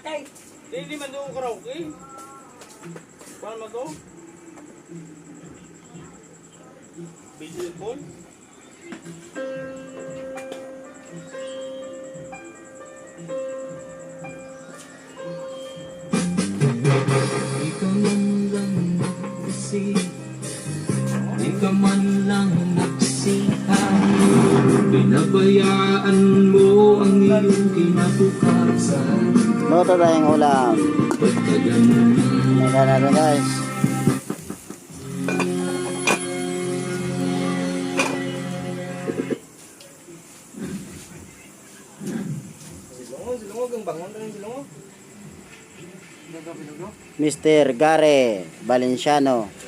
kay. Hindi man doon karaoke. Paano mo to? Video call? Di ka man lang nagsisi, di ka man lang nagsihang, pinabayaan mo ang iyong kinabukasan. Luto tayong ulam. Ba't ka ganun? Tingnan natin guys. Silungog ang bangon tayo silungog. Mr. Gare Valenciano.